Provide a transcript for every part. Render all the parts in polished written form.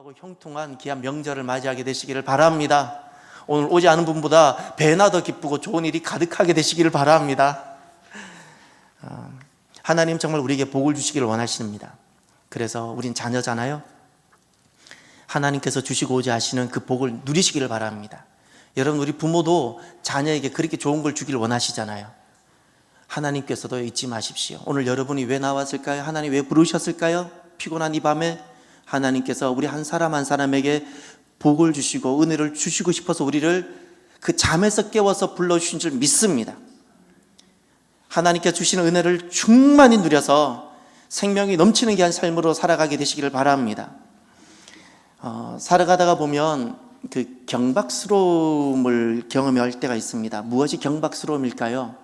행복하고 형통한 귀한 명절을 맞이하게 되시기를 바랍니다. 오늘 오지 않은 분보다 배나 더 기쁘고 좋은 일이 가득하게 되시기를 바랍니다. 하나님 정말 우리에게 복을 주시기를 원하십니다. 그래서 우린 자녀잖아요. 하나님께서 주시고자 하시는 그 복을 누리시기를 바랍니다. 여러분, 우리 부모도 자녀에게 그렇게 좋은 걸 주기를 원하시잖아요. 하나님께서도 잊지 마십시오. 오늘 여러분이 왜 나왔을까요? 하나님 왜 부르셨을까요? 피곤한 이 밤에 하나님께서 우리 한 사람 한 사람에게 복을 주시고 은혜를 주시고 싶어서 우리를 그 잠에서 깨워서 불러주신 줄 믿습니다. 하나님께 주시는 은혜를 충만히 누려서 생명이 넘치는 귀한 삶으로 살아가게 되시기를 바랍니다. 살아가다가 보면 그 경박스러움을 경험할 때가 있습니다. 무엇이 경박스러움일까요?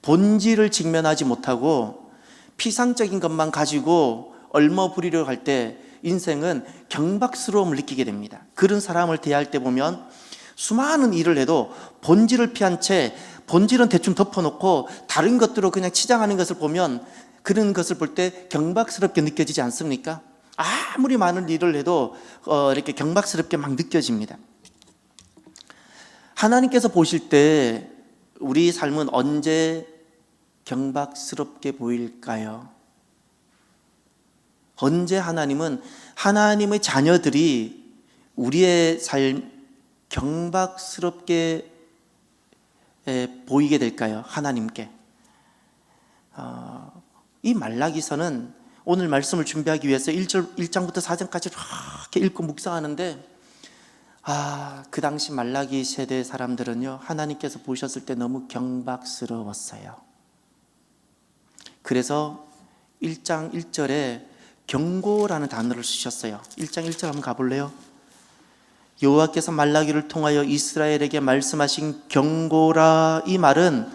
본질을 직면하지 못하고 피상적인 것만 가지고 얼머부리려고 할 때 인생은 경박스러움을 느끼게 됩니다. 그런 사람을 대할 때 보면 수많은 일을 해도 본질을 피한 채 본질은 대충 덮어놓고 다른 것들로 그냥 치장하는 것을 보면 그런 것을 볼 때 경박스럽게 느껴지지 않습니까? 아무리 많은 일을 해도 이렇게 경박스럽게 막 느껴집니다. 하나님께서 보실 때 우리 삶은 언제 경박스럽게 보일까요? 언제 하나님은 하나님의 자녀들이 우리의 삶 경박스럽게 보이게 될까요? 하나님께. 이 말라기서는 오늘 말씀을 준비하기 위해서 1장부터 4장까지 이렇게 읽고 묵상하는데 그 당시 말라기 세대 사람들은요, 하나님께서 보셨을 때 너무 경박스러웠어요. 그래서 1장 1절에 경고라는 단어를 쓰셨어요. 1장 1절 한번 가볼래요? 여호와께서 말라기를 통하여 이스라엘에게 말씀하신 경고라, 이 말은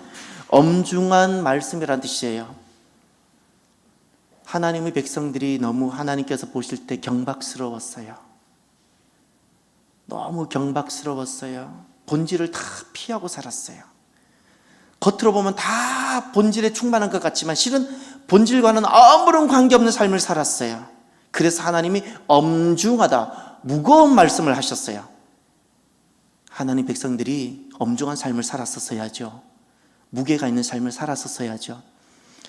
엄중한 말씀이라는 뜻이에요. 하나님의 백성들이 너무 하나님께서 보실 때 경박스러웠어요. 너무 경박스러웠어요. 본질을 다 피하고 살았어요. 겉으로 보면 다 본질에 충만한 것 같지만 실은 본질과는 아무런 관계없는 삶을 살았어요. 그래서 하나님이 엄중하다, 무거운 말씀을 하셨어요. 하나님 백성들이 엄중한 삶을 살았었어야죠. 무게가 있는 삶을 살았었어야죠.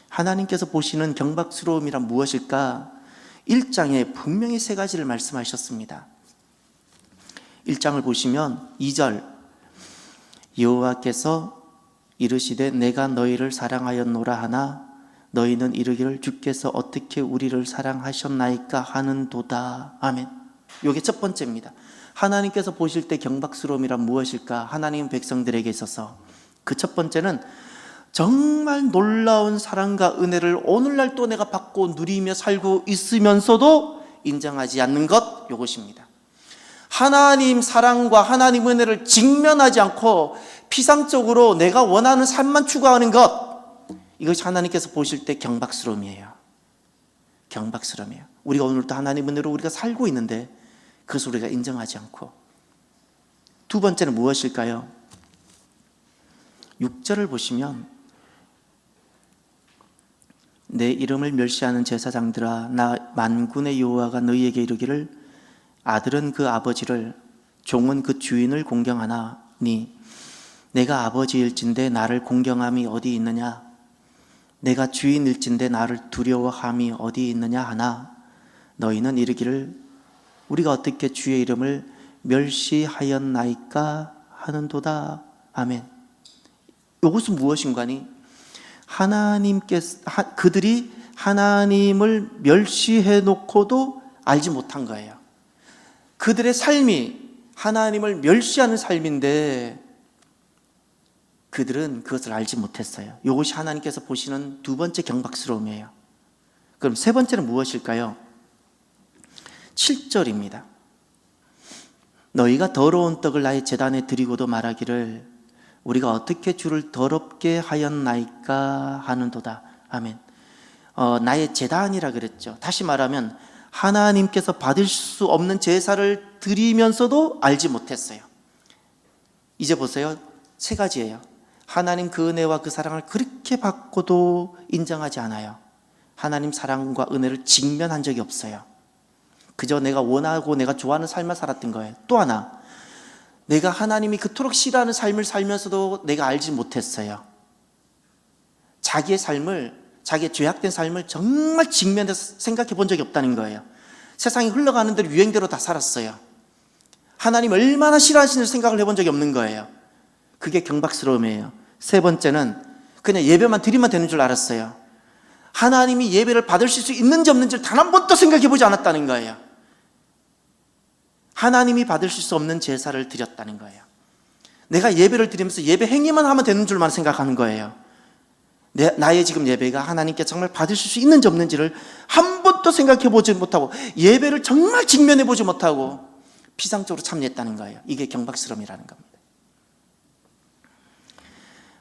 하나님께서 보시는 경박스러움이란 무엇일까? 1장에 분명히 세 가지를 말씀하셨습니다. 1장을 보시면 2절, 여호와께서 이르시되 내가 너희를 사랑하였노라 하나 너희는 이르기를 주께서 어떻게 우리를 사랑하셨나이까 하는도다. 아멘. 이게 첫 번째입니다. 하나님께서 보실 때 경박스러움이란 무엇일까? 하나님 백성들에게 있어서 그 첫 번째는 정말 놀라운 사랑과 은혜를 오늘날 또 내가 받고 누리며 살고 있으면서도 인정하지 않는 것, 이것입니다. 하나님 사랑과 하나님 은혜를 직면하지 않고 피상적으로 내가 원하는 삶만 추구하는 것, 이것이 하나님께서 보실 때 경박스러움이에요. 경박스러움이에요. 우리가 오늘도 하나님 은혜로 우리가 살고 있는데 그것을 우리가 인정하지 않고. 두 번째는 무엇일까요? 6절을 보시면 내 이름을 멸시하는 제사장들아, 나 만군의 여호와가 너희에게 이르기를 아들은 그 아버지를, 종은 그 주인을 공경하나니 내가 아버지일진데 나를 공경함이 어디 있느냐? 내가 주인일진데 나를 두려워함이 어디 있느냐 하나 너희는 이르기를 우리가 어떻게 주의 이름을 멸시하였나이까 하는도다. 아멘. 이것은 무엇인가니? 그들이 하나님을 멸시해 놓고도 알지 못한 거예요. 그들의 삶이 하나님을 멸시하는 삶인데 그들은 그것을 알지 못했어요. 이것이 하나님께서 보시는 두 번째 경박스러움이에요. 그럼 세 번째는 무엇일까요? 7절입니다. 너희가 더러운 떡을 나의 제단에 드리고도 말하기를 우리가 어떻게 주를 더럽게 하였나이까 하는도다. 아멘. 나의 제단이라 그랬죠. 다시 말하면 하나님께서 받을 수 없는 제사를 드리면서도 알지 못했어요. 이제 보세요. 세 가지예요. 하나님 그 은혜와 그 사랑을 그렇게 받고도 인정하지 않아요. 하나님 사랑과 은혜를 직면한 적이 없어요. 그저 내가 원하고 내가 좋아하는 삶을 살았던 거예요. 또 하나, 내가 하나님이 그토록 싫어하는 삶을 살면서도 내가 알지 못했어요. 자기의 삶을, 자기의 죄악된 삶을 정말 직면해서 생각해 본 적이 없다는 거예요. 세상이 흘러가는 대로 유행대로 다 살았어요. 하나님 얼마나 싫어하시는지 생각을 해본 적이 없는 거예요. 그게 경박스러움이에요. 세 번째는 그냥 예배만 드리면 되는 줄 알았어요. 하나님이 예배를 받으실 수 있는지 없는지를 단 한 번도 생각해 보지 않았다는 거예요. 하나님이 받으실 수 없는 제사를 드렸다는 거예요. 내가 예배를 드리면서 예배 행위만 하면 되는 줄만 생각하는 거예요. 나의 지금 예배가 하나님께 정말 받으실 수 있는지 없는지를 한 번도 생각해 보지 못하고 예배를 정말 직면해 보지 못하고 피상적으로 참여했다는 거예요. 이게 경박스러움이라는 겁니다.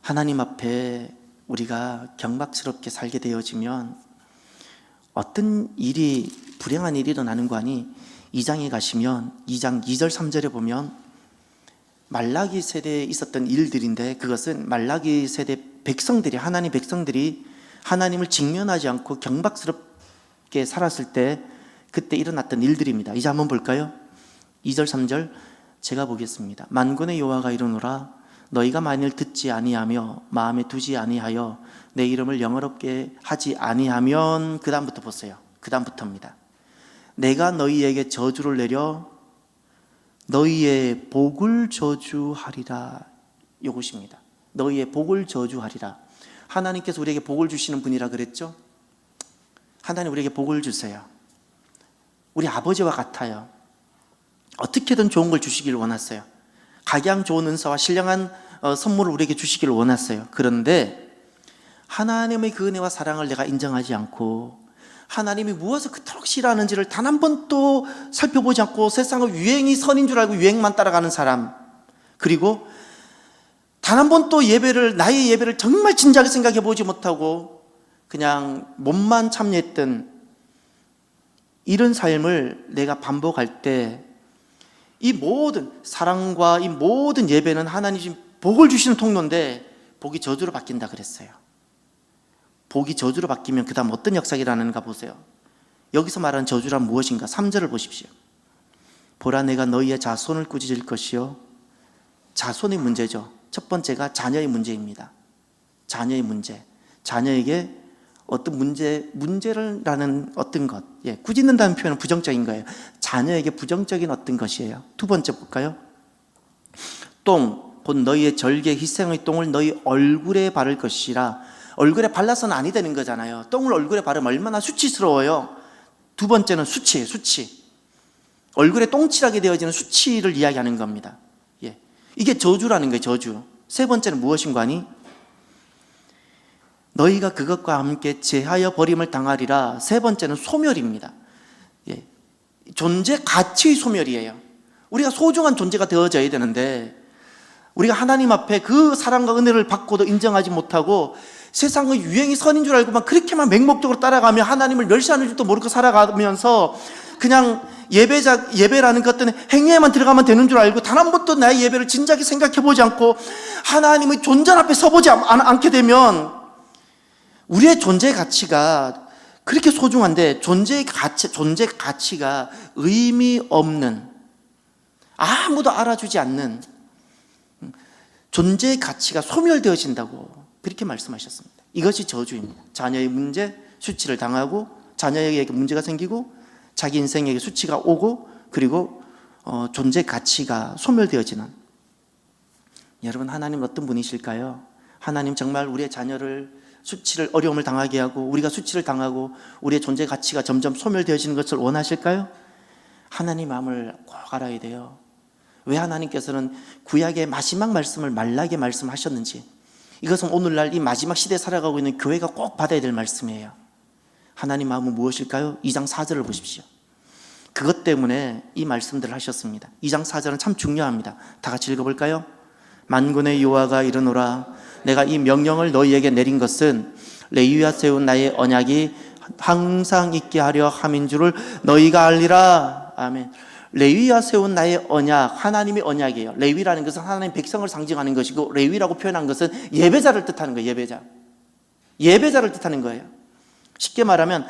하나님 앞에 우리가 경박스럽게 살게 되어지면 어떤 일이, 불행한 일이 일어나는 거 아니, 2장에 가시면 2장 2절 3절에 보면 말라기 세대에 있었던 일들인데, 그것은 말라기 세대 백성들이, 하나님 백성들이 하나님을 직면하지 않고 경박스럽게 살았을 때 그때 일어났던 일들입니다. 이제 한번 볼까요? 2절 3절 제가 보겠습니다. 만군의 여호와가 이르노라, 너희가 만일 듣지 아니하며 마음에 두지 아니하여 내 이름을 영어롭게 하지 아니하면, 그 다음부터 보세요. 그 다음부터입니다. 내가 너희에게 저주를 내려 너희의 복을 저주하리라. 이것입니다. 너희의 복을 저주하리라. 하나님께서 우리에게 복을 주시는 분이라 그랬죠? 하나님 우리에게 복을 주세요. 우리 아버지와 같아요. 어떻게든 좋은 걸 주시길 원했어요. 각양 좋은 은사와 신령한 선물을 우리에게 주시길 원했어요. 그런데 하나님의 그 은혜와 사랑을 내가 인정하지 않고 하나님이 무엇을 그토록 싫어하는지를 단 한 번도 살펴보지 않고 세상의 유행이 선인 줄 알고 유행만 따라가는 사람, 그리고 단 한 번도 예배를, 나의 예배를 정말 진지하게 생각해 보지 못하고 그냥 몸만 참여했던 이런 삶을 내가 반복할 때 이 모든 사랑과 이 모든 예배는 하나님이 복을 주시는 통로인데 복이 저주로 바뀐다 그랬어요. 복이 저주로 바뀌면 그 다음 어떤 역사가 일어나는가 보세요. 여기서 말하는 저주란 무엇인가? 3절을 보십시오. 보라, 내가 너희의 자손을 꾸짖을 것이요. 자손의 문제죠. 첫 번째가 자녀의 문제입니다. 자녀의 문제. 자녀에게 어떤 문제라는 어떤 것, 꾸짖는다는 표현은 부정적인 거예요. 자녀에게 부정적인 어떤 것이에요. 두 번째 볼까요? 똥, 곧 너희의 절개 희생의 똥을 너희 얼굴에 바를 것이라. 얼굴에 발라서는 아니 되는 거잖아요. 똥을 얼굴에 바르면 얼마나 수치스러워요. 두 번째는 수치예요. 수치. 얼굴에 똥칠하게 되어지는 수치를 이야기하는 겁니다. 이게 저주라는 거예요. 저주. 세 번째는 무엇인가 하니, 너희가 그것과 함께 제하여 버림을 당하리라. 세 번째는 소멸입니다. 존재 가치의 소멸이에요. 우리가 소중한 존재가 되어져야 되는데 우리가 하나님 앞에 그 사랑과 은혜를 받고도 인정하지 못하고 세상의 유행이 선인 줄 알고만 그렇게만 맹목적으로 따라가며 하나님을 멸시하는 줄도 모르고 살아가면서 그냥 예배라는 것들은 행위에만 들어가면 되는 줄 알고 단 한 번도 나의 예배를 진작에 생각해보지 않고 하나님의 존재 앞에 서보지 않게 되면 우리의 존재 가치가 그렇게 소중한데 존재 가치가 의미 없는, 아무도 알아주지 않는 존재의 가치가 소멸되어진다고 그렇게 말씀하셨습니다. 이것이 저주입니다. 자녀의 문제, 수치를 당하고 자녀에게 문제가 생기고 자기 인생에게 수치가 오고 그리고 존재 가치가 소멸되어지는. 여러분, 하나님 어떤 분이실까요? 하나님 정말 우리의 자녀를 수치를, 어려움을 당하게 하고 우리가 수치를 당하고 우리의 존재 가치가 점점 소멸되어지는 것을 원하실까요? 하나님 마음을 꼭 알아야 돼요. 왜 하나님께서는 구약의 마지막 말씀을 말라게 말씀하셨는지, 이것은 오늘날 이 마지막 시대에 살아가고 있는 교회가 꼭 받아야 될 말씀이에요. 하나님 마음은 무엇일까요? 2장 4절을 보십시오. 그것 때문에 이 말씀들을 하셨습니다. 2장 4절은 참 중요합니다. 다 같이 읽어볼까요? 만군의 여호와가 이르노라, 내가 이 명령을 너희에게 내린 것은 레위와 세운 나의 언약이 항상 있게 하려 함인 줄을 너희가 알리라. 아멘. 레위와 세운 나의 언약, 하나님의 언약이에요. 레위라는 것은 하나님의 백성을 상징하는 것이고, 레위라고 표현한 것은 예배자를 뜻하는 거예요. 예배자를 뜻하는 거예요. 쉽게 말하면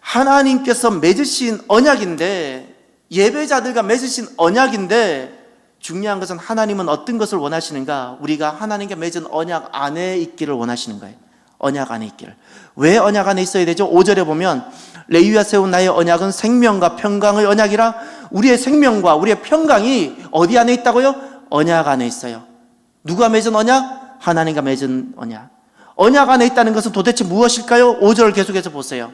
하나님께서 맺으신 언약인데, 예배자들과 맺으신 언약인데, 중요한 것은 하나님은 어떤 것을 원하시는가? 우리가 하나님께 맺은 언약 안에 있기를 원하시는 거예요. 언약 안에 있기를. 왜 언약 안에 있어야 되죠? 5절에 보면 레위와 세운 나의 언약은 생명과 평강의 언약이라. 우리의 생명과 우리의 평강이 어디 안에 있다고요? 언약 안에 있어요. 누가 맺은 언약? 하나님과 맺은 언약. 언약 안에 있다는 것은 도대체 무엇일까요? 5절을 계속해서 보세요.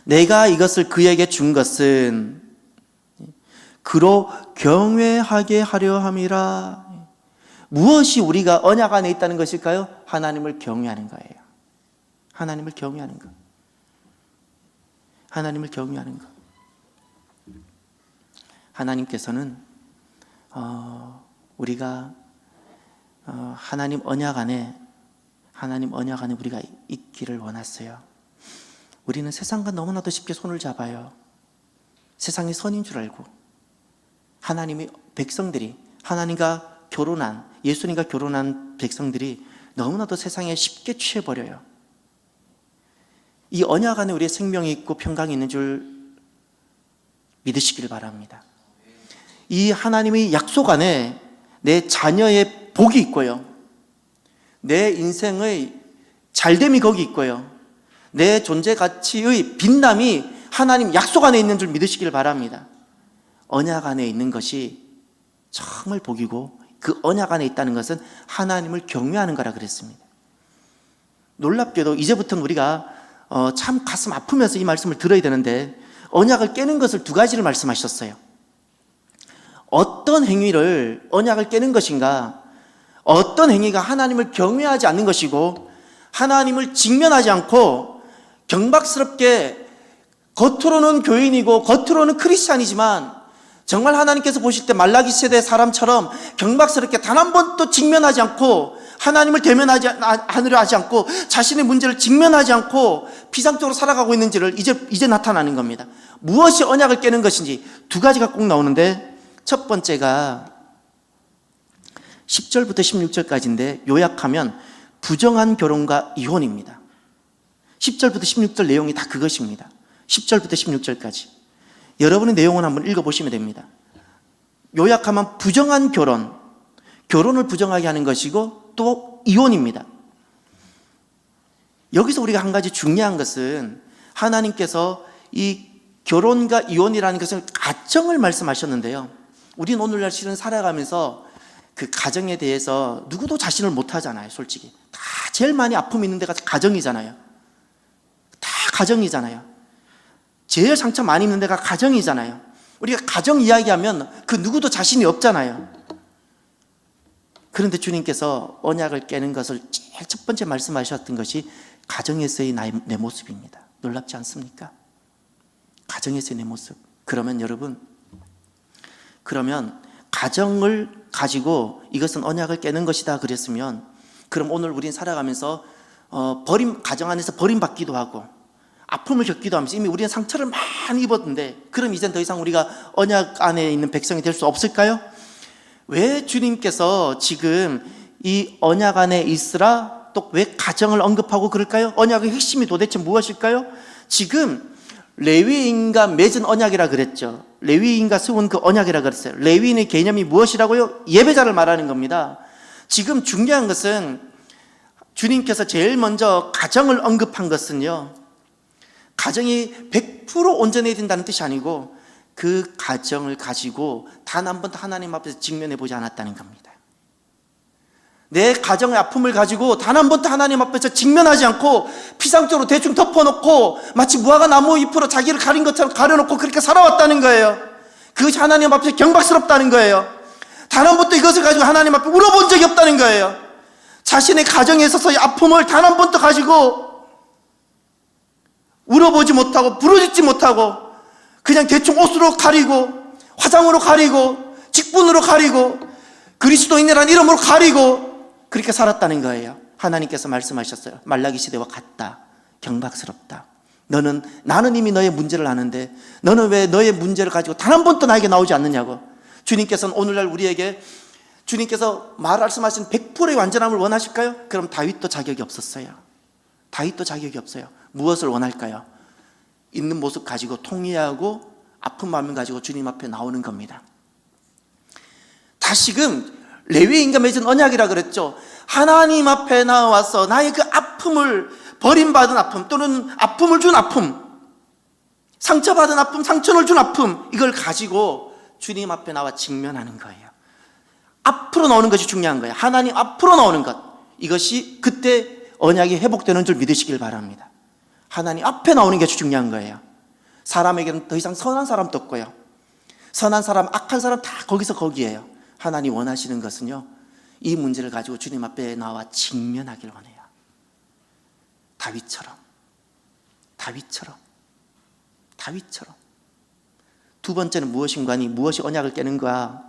내가 이것을 그에게 준 것은 그로 경외하게 하려 함이라. 무엇이 우리가 언약 안에 있다는 것일까요? 하나님을 경외하는 거예요. 하나님을 경외하는 것. 하나님을 경외하는 것. 하나님께서는 우리가 하나님 언약 안에 우리가 있기를 원하세요. 우리는 세상과 너무나도 쉽게 손을 잡아요. 세상이 선인 줄 알고. 하나님의 백성들이, 하나님과 결혼한, 예수님과 결혼한 백성들이 너무나도 세상에 쉽게 취해버려요. 이 언약 안에 우리의 생명이 있고 평강이 있는 줄 믿으시길 바랍니다. 이 하나님의 약속 안에 내 자녀의 복이 있고요, 내 인생의 잘됨이 거기 있고요, 내 존재 가치의 빛남이 하나님 약속 안에 있는 줄 믿으시길 바랍니다. 언약 안에 있는 것이 정말 복이고, 그 언약 안에 있다는 것은 하나님을 경외하는 거라 그랬습니다. 놀랍게도 이제부터는 우리가 참 가슴 아프면서 이 말씀을 들어야 되는데, 언약을 깨는 것을 두 가지를 말씀하셨어요. 어떤 행위를 언약을 깨는 것인가, 어떤 행위가 하나님을 경외하지 않는 것이고, 하나님을 직면하지 않고 경박스럽게 겉으로는 교인이고 겉으로는 크리스찬이지만 정말 하나님께서 보실 때 말라기 세대 사람처럼 경박스럽게 단 한 번도 직면하지 않고, 하나님을 대면하지 않고, 자신의 문제를 직면하지 않고 피상적으로 살아가고 있는지를 이제 나타나는 겁니다. 무엇이 언약을 깨는 것인지 두 가지가 꼭 나오는데, 첫 번째가 10절부터 16절까지인데 요약하면 부정한 결혼과 이혼입니다. 10절부터 16절 내용이 다 그것입니다. 10절부터 16절까지 여러분의 내용을 한번 읽어보시면 됩니다. 요약하면 부정한 결혼을 부정하게 하는 것이고 또 이혼입니다. 여기서 우리가 한 가지 중요한 것은, 하나님께서 이 결혼과 이혼이라는 것은 가정을 말씀하셨는데요, 우리는 오늘날 실은 살아가면서 그 가정에 대해서 누구도 자신을 못하잖아요. 솔직히 다 제일 많이 아픔이 있는 데가 가정이잖아요. 다 가정이잖아요. 제일 상처 많이 입는 데가 가정이잖아요. 우리가 가정 이야기하면 그 누구도 자신이 없잖아요. 그런데 주님께서 언약을 깨는 것을 제일 첫 번째 말씀하셨던 것이 가정에서의 내 모습입니다. 놀랍지 않습니까? 가정에서의 내 모습. 그러면 여러분, 가정을 가지고 이것은 언약을 깨는 것이다 그랬으면, 그럼 오늘 우린 살아가면서 가정 안에서 버림받기도 하고 아픔을 겪기도 하면서 이미 우리는 상처를 많이 입었는데, 그럼 이젠 더 이상 우리가 언약 안에 있는 백성이 될 수 없을까요? 왜 주님께서 지금 이 언약 안에 있으라, 또 왜 가정을 언급하고 그럴까요? 언약의 핵심이 도대체 무엇일까요? 지금 레위인과 맺은 언약이라 그랬죠. 레위인과 세운 그 언약이라 그랬어요. 레위인의 개념이 무엇이라고요? 예배자를 말하는 겁니다. 지금 중요한 것은 주님께서 제일 먼저 가정을 언급한 것은요, 가정이 100% 온전해야 된다는 뜻이 아니고 그 가정을 가지고 단 한 번도 하나님 앞에서 직면해 보지 않았다는 겁니다. 내 가정의 아픔을 가지고 단 한 번도 하나님 앞에서 직면하지 않고 피상적으로 대충 덮어놓고 마치 무화과 나무 잎으로 자기를 가린 것처럼 가려놓고 그렇게 살아왔다는 거예요. 그것이 하나님 앞에서 경박스럽다는 거예요. 단 한 번도 이것을 가지고 하나님 앞에 울어본 적이 없다는 거예요. 자신의 가정에 있어서의 아픔을 단 한 번도 가지고 울어보지 못하고 부르짖지 못하고 그냥 대충 옷으로 가리고 화장으로 가리고 직분으로 가리고 그리스도인이라는 이름으로 가리고 그렇게 살았다는 거예요. 하나님께서 말씀하셨어요. 말라기 시대와 같다. 경박스럽다. 나는 이미 너의 문제를 아는데 너는 왜 너의 문제를 가지고 단 한 번도 나에게 나오지 않느냐고. 주님께서는 오늘날 우리에게, 주님께서 말씀하신 100%의 완전함을 원하실까요? 그럼 다윗도 자격이 없었어요. 다윗도 자격이 없어요. 무엇을 원할까요? 있는 모습 가지고 통회하고 아픈 마음을 가지고 주님 앞에 나오는 겁니다. 다시금 레위인과 맺은 언약이라 그랬죠. 하나님 앞에 나와서 나의 그 아픔을, 버림받은 아픔 또는 아픔을 준 아픔, 상처받은 아픔, 상처를 준 아픔, 이걸 가지고 주님 앞에 나와 직면하는 거예요. 앞으로 나오는 것이 중요한 거예요. 하나님 앞으로 나오는 것, 이것이 그때 언약이 회복되는 줄 믿으시길 바랍니다. 하나님 앞에 나오는 게 중요한 거예요. 사람에게는 더 이상 선한 사람도 없고요, 선한 사람, 악한 사람 다 거기에요. 하나님 원하시는 것은요, 이 문제를 가지고 주님 앞에 나와 직면하길 원해요. 다윗처럼. 두 번째는 무엇인가니, 무엇이 언약을 깨는가?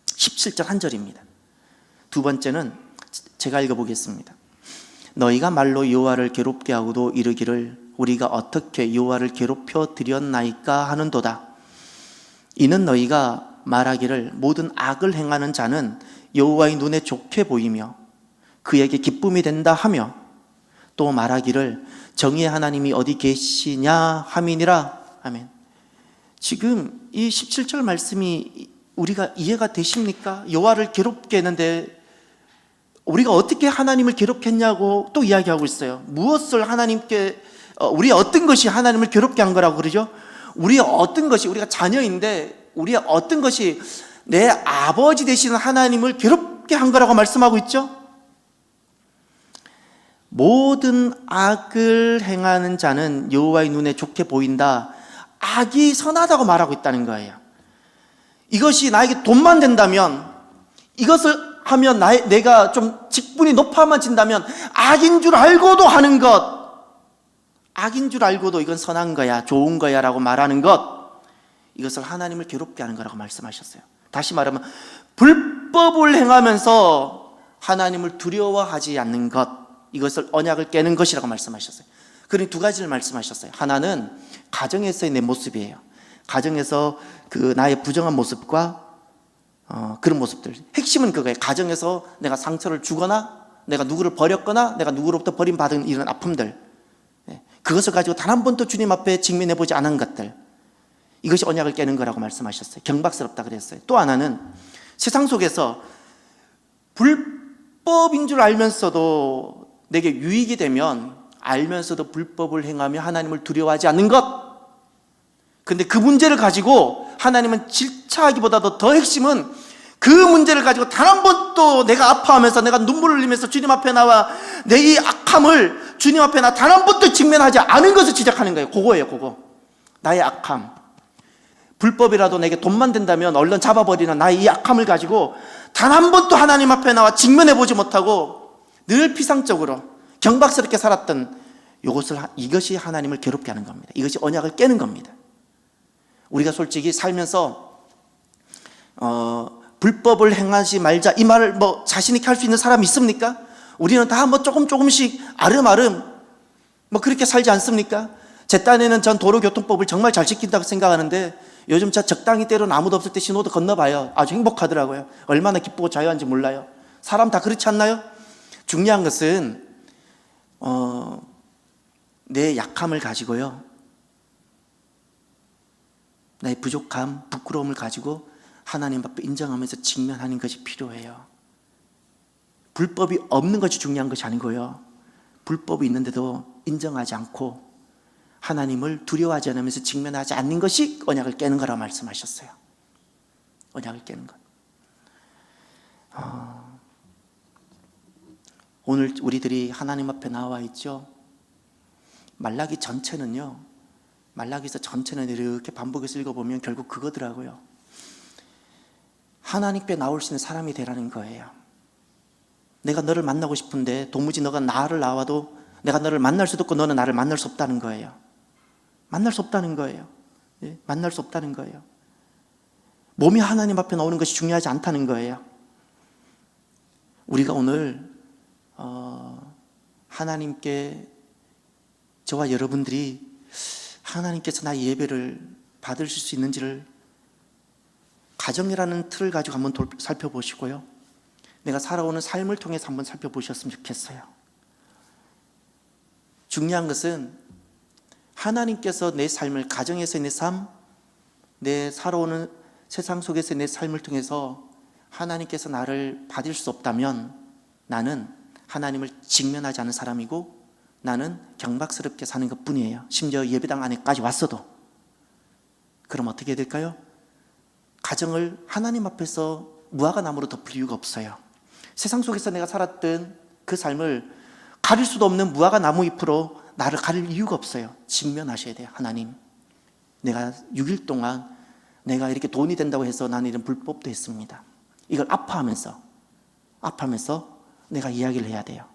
17절 한 절입니다. 두 번째는 제가 읽어보겠습니다. 너희가 말로 여호와를 괴롭게 하고도 이르기를 우리가 어떻게 여호와를 괴롭혀 드렸나이까 하는도다. 이는 너희가 말하기를 모든 악을 행하는 자는 여호와의 눈에 좋게 보이며 그에게 기쁨이 된다 하며, 또 말하기를 정의의 하나님이 어디 계시냐 함이니라. 아멘. 지금 이 17절 말씀이 우리가 이해가 되십니까? 여호와를 괴롭게 했는데 우리가 어떻게 하나님을 괴롭혔냐고 또 이야기하고 있어요. 무엇을 하나님께, 우리의 어떤 것이 하나님을 괴롭게 한 거라고 그러죠? 우리의 어떤 것이, 우리가 자녀인데 우리의 어떤 것이 내 아버지 되시는 하나님을 괴롭게 한 거라고 말씀하고 있죠? 모든 악을 행하는 자는 여호와의 눈에 좋게 보인다. 악이 선하다고 말하고 있다는 거예요. 이것이 나에게 돈만 된다면, 이것을 하면 내가 좀 직분이 높아진다면 악인 줄 알고도 하는 것, 악인 줄 알고도 이건 선한 거야, 좋은 거야 라고 말하는 것, 이것을 하나님을 괴롭게 하는 거라고 말씀하셨어요. 다시 말하면 불법을 행하면서 하나님을 두려워하지 않는 것, 이것을 언약을 깨는 것이라고 말씀하셨어요. 그러니 두 가지를 말씀하셨어요. 하나는 가정에서의 내 모습이에요. 가정에서 그 나의 부정한 모습과 그런 모습들, 핵심은 그거예요. 가정에서 내가 상처를 주거나 내가 누구를 버렸거나 내가 누구로부터 버림받은 이런 아픔들, 그것을 가지고 단 한 번도 주님 앞에 직면해보지 않은 것들, 이것이 언약을 깨는 거라고 말씀하셨어요. 경박스럽다 그랬어요. 또 하나는 세상 속에서 불법인 줄 알면서도 내게 유익이 되면 알면서도 불법을 행하며 하나님을 두려워하지 않는 것. 근데 그 문제를 가지고 하나님은 질차하기보다도 더 핵심은 그 문제를 가지고 단 한 번도 내가 아파하면서 내가 눈물을 흘리면서 주님 앞에 나와 내 이 악함을 주님 앞에 나 단 한 번도 직면하지 않은 것을 지적하는 거예요. 그거예요. 그거. 나의 악함. 불법이라도 내게 돈만 된다면 얼른 잡아버리는 나의 이 악함을 가지고 단 한 번도 하나님 앞에 나와 직면해보지 못하고 늘 피상적으로 경박스럽게 살았던 이것이 하나님을 괴롭게 하는 겁니다. 이것이 언약을 깨는 겁니다. 우리가 솔직히 살면서 불법을 행하지 말자 이 말을 자신 있게 할 수 있는 사람이 있습니까? 우리는 다 조금씩 아름아름 그렇게 살지 않습니까? 제 딴에는 전 도로교통법을 정말 잘 지킨다고 생각하는데 요즘 저 적당히 때로는 아무도 없을 때 신호도 건너봐요. 아주 행복하더라고요. 얼마나 기쁘고 자유한지 몰라요. 사람 다 그렇지 않나요? 중요한 것은 내 약함을 가지고요, 나의 부족함, 부끄러움을 가지고 하나님 앞에 인정하면서 직면하는 것이 필요해요. 불법이 없는 것이 중요한 것이 아니고요, 불법이 있는데도 인정하지 않고 하나님을 두려워하지 않으면서 직면하지 않는 것이 언약을 깨는 거라고 말씀하셨어요. 언약을 깨는 것. 오늘 우리들이 하나님 앞에 나와 있죠. 말라기 전체는요, 말라기서 전체는 이렇게 반복해서 읽어보면 결국 그거더라고요. 하나님께 나올 수 있는 사람이 되라는 거예요. 내가 너를 만나고 싶은데 도무지 너가 나를 나와도 내가 너를 만날 수도 없고 너는 나를 만날 수 없다는 거예요. 만날 수 없다는 거예요. 만날 수 없다는 거예요. 몸이 하나님 앞에 나오는 것이 중요하지 않다는 거예요. 우리가 오늘 하나님께, 저와 여러분들이 하나님께서 나의 예배를 받으실 수 있는지를 가정이라는 틀을 가지고 한번 살펴보시고요, 내가 살아오는 삶을 통해서 한번 살펴보셨으면 좋겠어요. 중요한 것은 하나님께서 내 삶을, 가정에서의 내 삶, 내 살아오는 세상 속에서 내 삶을 통해서 하나님께서 나를 받을 수 없다면 나는 하나님을 직면하지 않은 사람이고 나는 경박스럽게 사는 것 뿐이에요. 심지어 예배당 안에까지 왔어도. 그럼 어떻게 될까요? 가정을 하나님 앞에서 무화과나무로 덮을 이유가 없어요. 세상 속에서 내가 살았던 그 삶을 가릴 수도 없는 무화과나무 잎으로 나를 가릴 이유가 없어요. 직면하셔야 돼요. 하나님, 내가 6일 동안 내가 이렇게 돈이 된다고 해서 나는 이런 불법도 했습니다. 이걸 아파하면서 내가 이야기를 해야 돼요.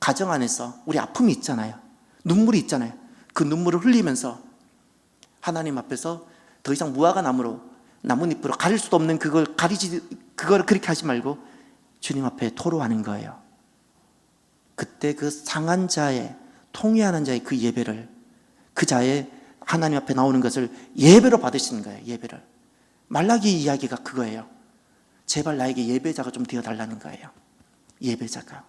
가정 안에서 우리 아픔이 있잖아요. 눈물이 있잖아요. 그 눈물을 흘리면서 하나님 앞에서 더 이상 무화과나무로, 나뭇잎으로 가릴 수도 없는 그걸 그렇게 하지 말고 주님 앞에 토로하는 거예요. 그때 그 상한 자의, 통회하는 자의 그 예배를, 그 자의 하나님 앞에 나오는 것을 예배로 받으시는 거예요. 예배를. 말라기 이야기가 그거예요. 제발 나에게 예배자가 좀 되어달라는 거예요. 예배자가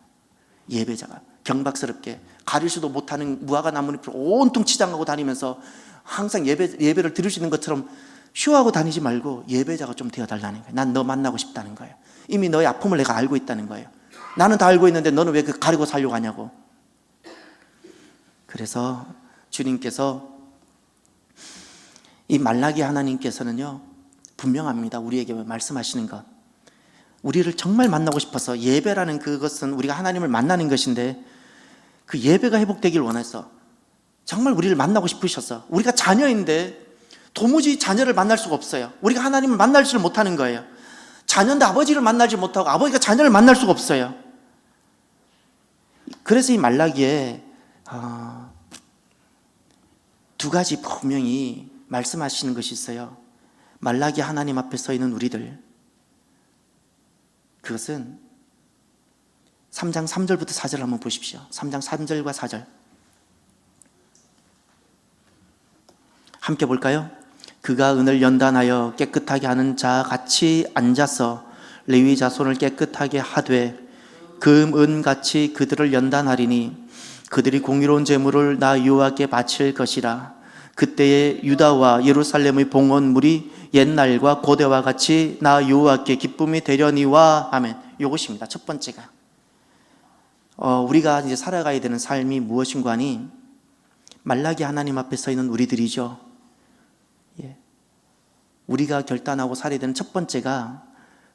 경박스럽게 가릴 수도 못하는 무화과 나뭇잎을 온통 치장하고 다니면서 항상 예배를 드릴 수 있는 것처럼 쇼하고 다니지 말고 예배자가 좀 되어달라는 거예요. 난 너 만나고 싶다는 거예요. 이미 너의 아픔을 내가 알고 있다는 거예요. 나는 다 알고 있는데 너는 왜 그 가리고 살려고 하냐고. 그래서 주님께서, 이 말라기 하나님께서는요 분명합니다. 우리에게 말씀하시는 것, 우리를 정말 만나고 싶어서, 예배라는 그것은 우리가 하나님을 만나는 것인데 그 예배가 회복되길 원해서 정말 우리를 만나고 싶으셔서, 우리가 자녀인데 도무지 자녀를 만날 수가 없어요. 우리가 하나님을 만나지를 못하는 거예요. 자녀인데 아버지를 만나지 못하고 아버지가 자녀를 만날 수가 없어요. 그래서 이 말라기에 두 가지 분명히 말씀하시는 것이 있어요. 말라기 하나님 앞에 서 있는 우리들, 그것은 3장 3절부터 4절 한번 보십시오. 3장 3절과 4절 함께 볼까요? 그가 은을 연단하여 깨끗하게 하는 자 같이 앉아서 레위 자손을 깨끗하게 하되 금, 은 같이 그들을 연단하리니 그들이 공의로운 제물을 나 여호와께 바칠 것이라. 그때에 유다와 예루살렘의 봉헌물이 옛날과 고대와 같이 나 여호와께 기쁨이 되려니와. 아멘. 이것입니다. 첫 번째가 우리가 이제 살아가야 되는 삶이 무엇인가 하니 말라기 하나님 앞에 서 있는 우리들이죠. 우리가 결단하고 살아야 되는 첫 번째가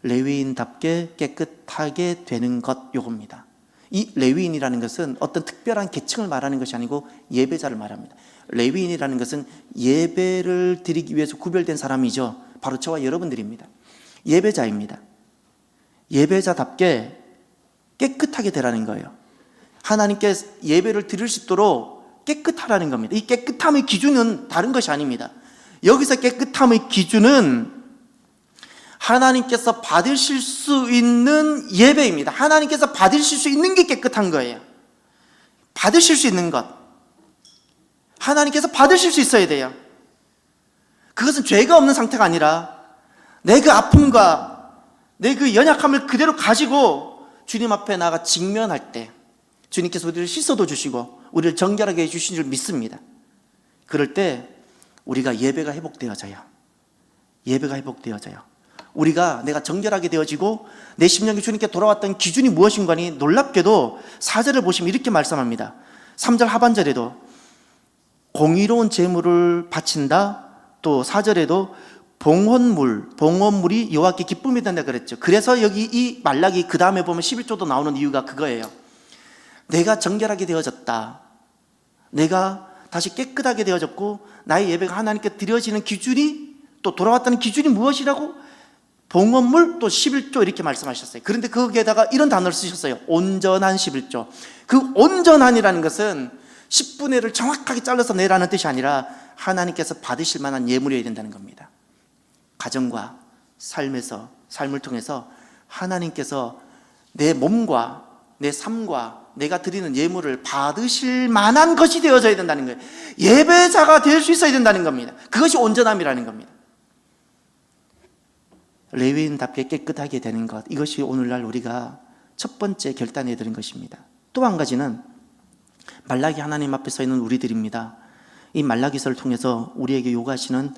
레위인답게 깨끗하게 되는 것, 요겁니다. 이 레위인이라는 것은 어떤 특별한 계층을 말하는 것이 아니고 예배자를 말합니다. 레위인이라는 것은 예배를 드리기 위해서 구별된 사람이죠. 바로 저와 여러분들입니다. 예배자입니다. 예배자답게 깨끗하게 되라는 거예요. 하나님께 예배를 드릴 수 있도록 깨끗하라는 겁니다. 이 깨끗함의 기준은 다른 것이 아닙니다. 여기서 깨끗함의 기준은 하나님께서 받으실 수 있는 예배입니다. 하나님께서 받으실 수 있는 게 깨끗한 거예요. 받으실 수 있는 것, 하나님께서 받으실 수 있어야 돼요. 그것은 죄가 없는 상태가 아니라 내 그 아픔과 내 그 연약함을 그대로 가지고 주님 앞에 나가 직면할 때 주님께서 우리를 씻어도 주시고 우리를 정결하게 해주신 줄 믿습니다. 그럴 때 우리가 예배가 회복되어져요. 예배가 회복되어져요. 내가 정결하게 되어지고 내 심령이 주님께 돌아왔던 기준이 무엇인가 하니 놀랍게도 4절을 보시면 이렇게 말씀합니다. 3절 하반절에도 공의로운 제물을 바친다. 또 4절에도 봉헌물이 여호와께 기쁨이 된다 그랬죠. 그래서 여기 이 말라기 그 다음에 보면 11조도 나오는 이유가 그거예요. 내가 정결하게 되어졌다. 내가 다시 깨끗하게 되어졌고 나의 예배가 하나님께 드려지는 기준이, 또 돌아왔다는 기준이 무엇이라고? 봉헌물, 또 11조 이렇게 말씀하셨어요. 그런데 거기에다가 이런 단어를 쓰셨어요. 온전한 11조. 그 온전한이라는 것은 10분의 1을 정확하게 잘라서 내라는 뜻이 아니라 하나님께서 받으실 만한 예물이어야 된다는 겁니다. 가정과 삶을 통해서 하나님께서 내 몸과 내 삶과 내가 드리는 예물을 받으실 만한 것이 되어져야 된다는 거예요. 예배자가 될 수 있어야 된다는 겁니다. 그것이 온전함이라는 겁니다. 레위인답게 깨끗하게 되는 것, 이것이 오늘날 우리가 첫 번째 결단해야 되는 것입니다. 또 한 가지는 말라기 하나님 앞에 서 있는 우리들입니다. 이 말라기서를 통해서 우리에게 요구하시는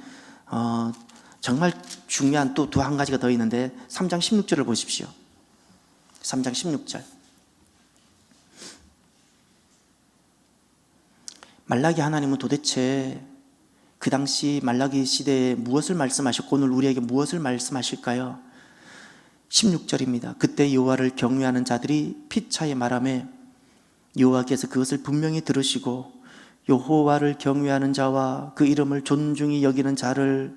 정말 중요한 또 한 가지가 더 있는데 3장 16절을 보십시오. 3장 16절. 말라기 하나님은 도대체 그 당시 말라기 시대에 무엇을 말씀하셨고 오늘 우리에게 무엇을 말씀하실까요? 16절입니다. 그때 여호와를 경외하는 자들이 피차에 말하매 여호와께서 그것을 분명히 들으시고 여호와를 경외하는 자와 그 이름을 존중히 여기는 자를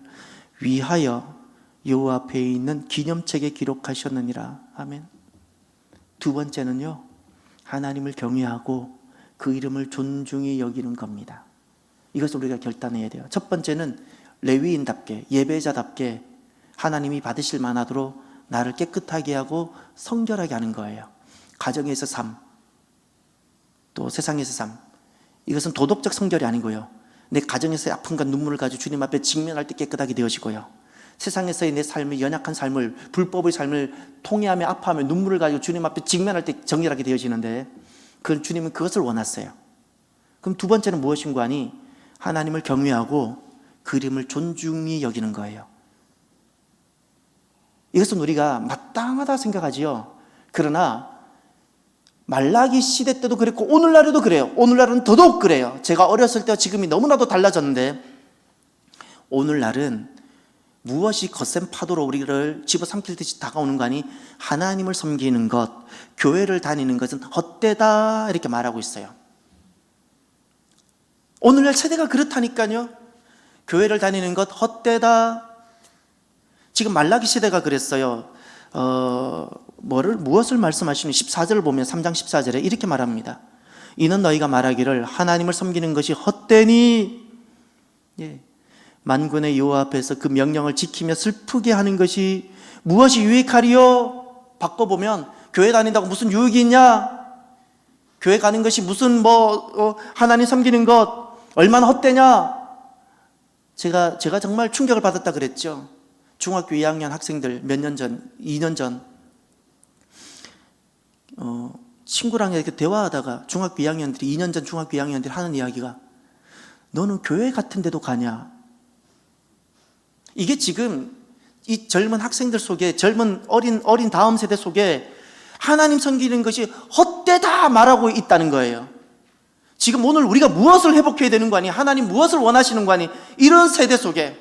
위하여 여호와 앞에 있는 기념책에 기록하셨느니라. 아멘. 두 번째는요, 하나님을 경외하고 그 이름을 존중히 여기는 겁니다. 이것을 우리가 결단해야 돼요. 첫 번째는 레위인답게, 예배자답게 하나님이 받으실 만하도록 나를 깨끗하게 하고 성결하게 하는 거예요. 가정에서 삶, 또 세상에서 삶. 이것은 도덕적 성결이 아니고요, 내 가정에서의 아픔과 눈물을 가지고 주님 앞에 직면할 때 깨끗하게 되어지고요, 세상에서의 내 삶의 연약한 삶을, 불법의 삶을 통회하며 아파하며 눈물을 가지고 주님 앞에 직면할 때 정결하게 되어지는데, 주님은 그것을 원하세요. 그럼 두 번째는 무엇인고 하니 하나님을 경외하고 그 이름을 존중히 여기는 거예요. 이것은 우리가 마땅하다 생각하지요. 그러나 말라기 시대 때도 그랬고 오늘날에도 그래요. 오늘날은 더더욱 그래요. 제가 어렸을 때와 지금이 너무나도 달라졌는데, 오늘날은 무엇이 거센 파도로 우리를 집어삼킬 듯이 다가오는 거 아니 하나님을 섬기는 것, 교회를 다니는 것은 헛되다 이렇게 말하고 있어요. 오늘날 세대가 그렇다니까요. 교회를 다니는 것 헛되다. 지금 말라기 시대가 그랬어요. 무엇을 말씀하시는 14절을 보면 3장 14절에 이렇게 말합니다. 이는 너희가 말하기를 하나님을 섬기는 것이 헛되니, 만군의 여호와 앞에서 그 명령을 지키며 슬프게 하는 것이 무엇이 유익하리요? 바꿔보면 교회 다닌다고 무슨 유익이 있냐? 교회 가는 것이 무슨 하나님 섬기는 것 얼마나 헛되냐? 제가 정말 충격을 받았다 그랬죠. 중학교 2학년 학생들 몇 년 전, 2년 전 친구랑 이렇게 대화하다가 중학교 2학년들이 2년 전 중학교 2학년들이 하는 이야기가, 너는 교회 같은 데도 가냐? 이게 지금 이 젊은 학생들 속에, 젊은 어린 다음 세대 속에 하나님 섬기는 것이 헛되다 말하고 있다는 거예요. 지금 오늘 우리가 무엇을 회복해야 되는 거 아니? 하나님 무엇을 원하시는 거 아니? 이런 세대 속에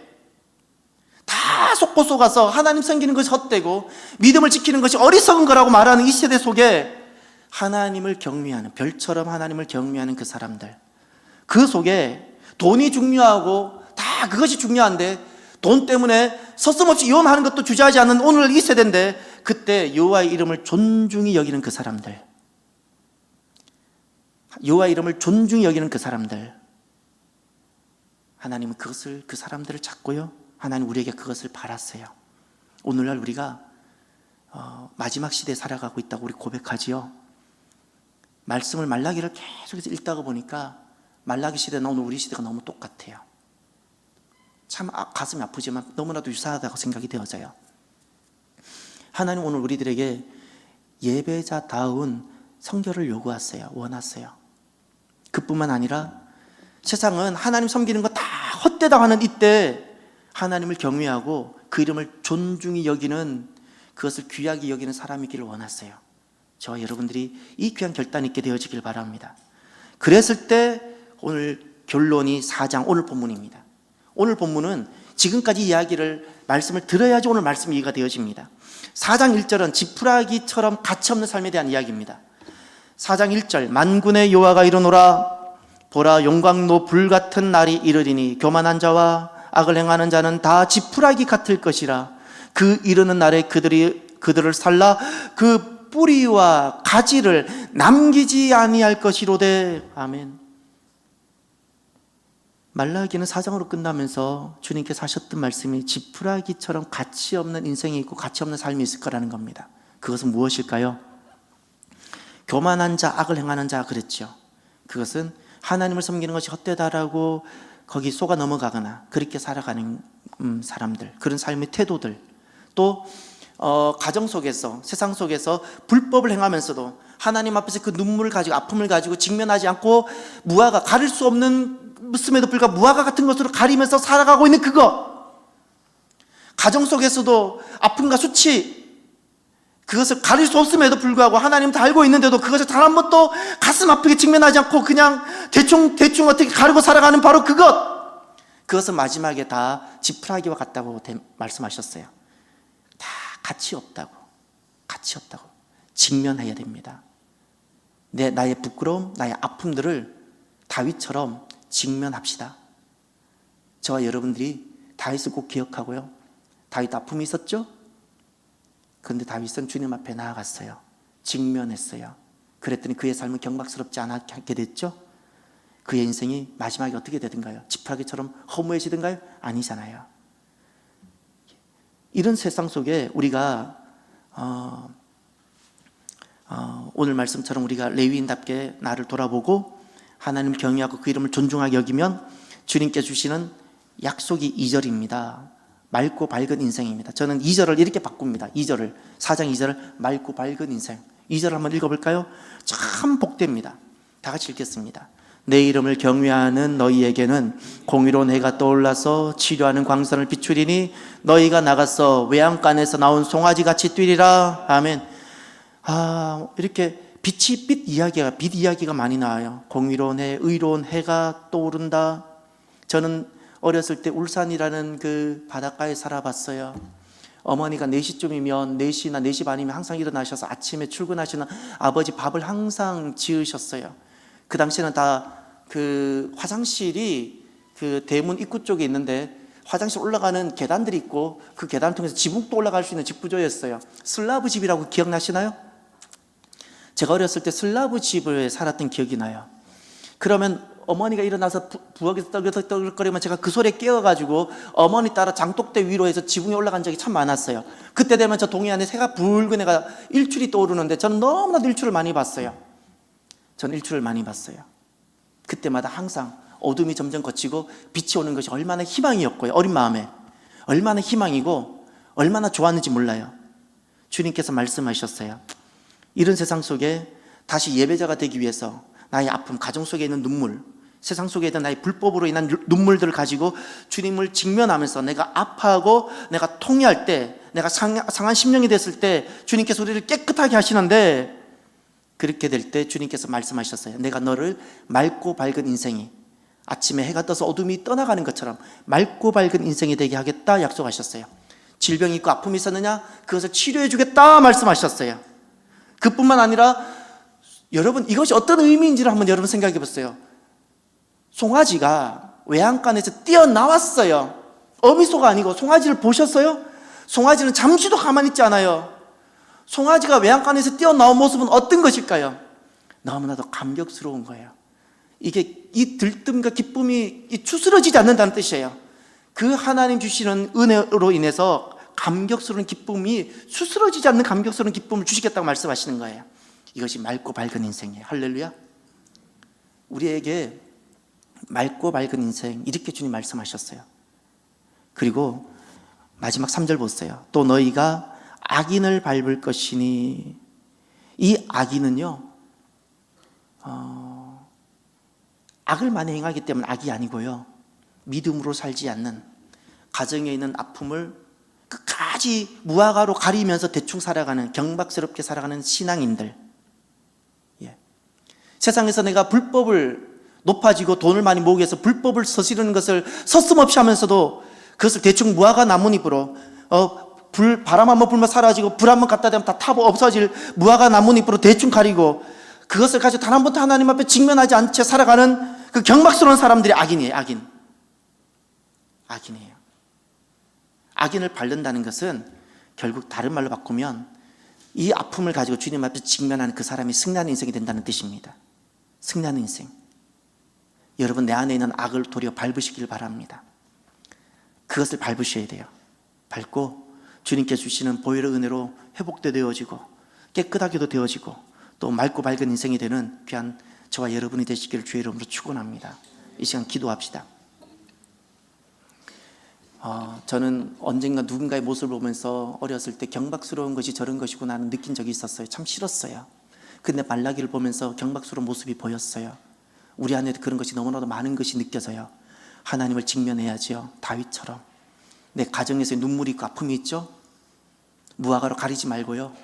다 속고 속아서 하나님 섬기는 것이 헛되고 믿음을 지키는 것이 어리석은 거라고 말하는 이 세대 속에 하나님을 경외하는, 별처럼 하나님을 경외하는 그 사람들, 그 속에 돈이 중요하고 다 그것이 중요한데 돈 때문에 서슴없이 이혼하는 것도 주저하지 않는 오늘 이 세대인데, 그때 여호와의 이름을 존중히 여기는 그 사람들, 여호와의 이름을 존중히 여기는 그 사람들, 하나님은 그것을, 그 사람들을 찾고요, 하나님 우리에게 그것을 바랐어요. 오늘날 우리가 마지막 시대에 살아가고 있다고 우리 고백하지요. 말씀을 말라기를 계속해서 읽다가 보니까 말라기 시대나 오늘 우리 시대가 너무 똑같아요. 참 가슴이 아프지만 너무나도 유사하다고 생각이 되어져요. 하나님 오늘 우리들에게 예배자다운 성결을 요구하세요. 원하세요. 그뿐만 아니라 세상은 하나님 섬기는 거 다 헛되다 하는 이때 하나님을 경외하고 그 이름을 존중히 여기는, 그것을 귀하게 여기는 사람이기를 원하세요. 저와 여러분들이 이 귀한 결단이 있게 되어지길 바랍니다. 그랬을 때 오늘 결론이 4장 오늘 본문입니다. 오늘 본문은 지금까지 말씀을 들어야지 오늘 말씀이 이해가 되어집니다. 4장 1절은 지푸라기처럼 가치없는 삶에 대한 이야기입니다. 4장 1절, 만군의 여호와가 이르노라, 보라 용광로 불같은 날이 이르리니 교만한 자와 악을 행하는 자는 다 지푸라기 같을 것이라. 그 이르는 날에 그들을 살라 그 뿌리와 가지를 남기지 아니할 것이로되. 아멘. 말라기는 4장으로 끝나면서 주님께서 하셨던 말씀이 지푸라기처럼 가치 없는 인생이 있고 가치 없는 삶이 있을 거라는 겁니다. 그것은 무엇일까요? 교만한 자, 악을 행하는 자 그랬죠. 그것은 하나님을 섬기는 것이 헛되다라고 거기 속아 넘어가거나 그렇게 살아가는 사람들, 그런 삶의 태도들, 또 가정 속에서, 세상 속에서 불법을 행하면서도 하나님 앞에서 그 눈물을 가지고 아픔을 가지고 직면하지 않고 무화과, 가릴 수 없는 씀에도 불구하고 무화과 같은 것으로 가리면서 살아가고 있는 그것, 가정 속에서도 아픔과 수치, 그것을 가릴 수 없음에도 불구하고 하나님 다 알고 있는데도 그것을 단 한 번도 가슴 아프게 직면하지 않고 그냥 대충 어떻게 가르고 살아가는 바로 그것은 마지막에 다 지푸라기와 같다고 말씀하셨어요. 다 가치 없다고 직면해야 됩니다. 나의 부끄러움, 나의 아픔들을 다윗처럼 직면합시다. 저와 여러분들이 다윗을 꼭 기억하고요. 다윗 아픔이 있었죠? 그런데 다윗은 주님 앞에 나아갔어요. 직면했어요. 그랬더니 그의 삶은 경박스럽지 않게 됐죠? 그의 인생이 마지막에 어떻게 되든가요? 지푸라기처럼 허무해지든가요? 아니잖아요. 이런 세상 속에 우리가 오늘 말씀처럼 우리가 레위인답게 나를 돌아보고 하나님 경외하고 그 이름을 존중하게 여기면 주님께 주시는 약속이 2절입니다. 맑고 밝은 인생입니다. 저는 2절을 이렇게 바꿉니다. 2절을 4장 2절을 맑고 밝은 인생. 2절을 한번 읽어볼까요? 참 복됩니다. 다 같이 읽겠습니다. 내 이름을 경외하는 너희에게는 공의로운 해가 떠올라서 치료하는 광선을 비추리니 너희가 나가서 외양간에서 나온 송아지같이 뛰리라. 아멘. 이렇게 빛 이야기가 많이 나와요. 공의로운 해, 의로운 해가 떠오른다. 저는 어렸을 때 울산이라는 그 바닷가에 살아봤어요. 어머니가 4시쯤이면 4시나 4시 반이면 항상 일어나셔서 아침에 출근하시는 아버지 밥을 항상 지으셨어요. 그 당시에는 다 그 화장실이 그 대문 입구 쪽에 있는데 화장실 올라가는 계단들이 있고 그 계단을 통해서 지붕도 올라갈 수 있는 집 구조였어요. 슬라브 집이라고 기억나시나요? 제가 어렸을 때 슬라브 집을 살았던 기억이 나요. 그러면 어머니가 일어나서 부엌에서 떨글떨글거리면 제가 그 소리에 깨어가지고 어머니 따라 장독대 위로 해서 지붕에 올라간 적이 참 많았어요. 그때 되면 저 동해 안에 새가 붉은 애가 일출이 떠오르는데 저는 너무나도 일출을 많이 봤어요. 그때마다 항상 어둠이 점점 걷히고 빛이 오는 것이 얼마나 희망이었고요. 어린 마음에 얼마나 희망이고 얼마나 좋았는지 몰라요. 주님께서 말씀하셨어요. 이런 세상 속에 다시 예배자가 되기 위해서 나의 아픔, 가정 속에 있는 눈물, 세상 속에 있는 나의 불법으로 인한 눈물들을 가지고 주님을 직면하면서 내가 아파하고 내가 통회할 때, 내가 상한 심령이 됐을 때 주님께서 우리를 깨끗하게 하시는데, 그렇게 될 때 주님께서 말씀하셨어요. 내가 너를 맑고 밝은 인생이, 아침에 해가 떠서 어둠이 떠나가는 것처럼 맑고 밝은 인생이 되게 하겠다 약속하셨어요. 질병이 있고 아픔이 있었느냐? 그것을 치료해 주겠다 말씀하셨어요. 그뿐만 아니라 여러분, 이것이 어떤 의미인지를 한번 여러분 생각해 보세요. 송아지가 외양간에서 뛰어나왔어요. 어미소가 아니고 송아지를 보셨어요? 송아지는 잠시도 가만히 있지 않아요. 송아지가 외양간에서 뛰어나온 모습은 어떤 것일까요? 너무나도 감격스러운 거예요. 이게 이 들뜸과 기쁨이 추스러지지 않는다는 뜻이에요. 그 하나님 주시는 은혜로 인해서 감격스러운 기쁨이 추스러지지 않는 감격스러운 기쁨을 주시겠다고 말씀하시는 거예요. 이것이 맑고 밝은 인생이에요. 할렐루야. 우리에게 맑고 밝은 인생, 이렇게 주님 말씀하셨어요. 그리고 마지막 3절 보세요. 또 너희가 악인을 밟을 것이니, 이 악인은요, 악을 많이 행하기 때문에 악이 아니고요, 믿음으로 살지 않는, 가정에 있는 아픔을 끝까지 무화과로 가리면서 대충 살아가는, 경박스럽게 살아가는 신앙인들. 세상에서 내가 불법을 높아지고 돈을 많이 모으기 위해서 불법을 저지르는 것을 서슴없이 하면서도 그것을 대충 무화과 나뭇잎으로 바람 한번 불면 사라지고 불 한번 갖다 대면 다 타고 없어질 무화과 나뭇잎으로 대충 가리고 그것을 가지고 단 한 번도 하나님 앞에 직면하지 않은 채 살아가는 그 경박스러운 사람들이 악인이에요. 악인이에요. 악인을 바른다는 것은 결국 다른 말로 바꾸면 이 아픔을 가지고 주님 앞에 직면하는 그 사람이 승리하는 인생이 된다는 뜻입니다. 승리하는 인생. 여러분, 내 안에 있는 악을 도리어 밟으시길 바랍니다. 그것을 밟으셔야 돼요. 밟고 주님께 주시는 보혈의 은혜로 회복도 되어지고 깨끗하게도 되어지고 또 맑고 밝은 인생이 되는 귀한 저와 여러분이 되시기를 주의 이름으로 축원합니다. 이 시간 기도합시다. 저는 언젠가 누군가의 모습을 보면서 어렸을 때 경박스러운 것이 저런 것이구나 하는 느낀 적이 있었어요. 참 싫었어요. 근데 말라기를 보면서 경박스러운 모습이 보였어요. 우리 안에 그런 것이 너무나도 많은 것이 느껴져요. 하나님을 직면해야지요. 다윗처럼. 내 가정에서 눈물이 있고 아픔이 있죠? 무화과로 가리지 말고요.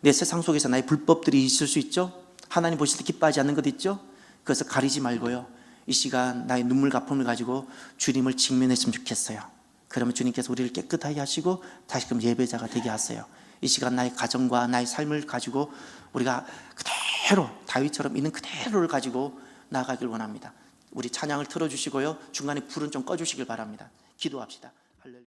내 세상 속에서 나의 불법들이 있을 수 있죠? 하나님 보실 때 기뻐하지 않는 것 있죠? 그래서 가리지 말고요. 이 시간 나의 눈물과 아픔을 가지고 주님을 직면했으면 좋겠어요. 그러면 주님께서 우리를 깨끗하게 하시고 다시금 예배자가 되게 하세요. 이 시간 나의 가정과 나의 삶을 가지고 우리가 그대로 다윗처럼 있는 그대로를 가지고 나아가길 원합니다. 우리 찬양을 틀어주시고요. 중간에 불은 좀 꺼주시길 바랍니다. 기도합시다. 할렐루야.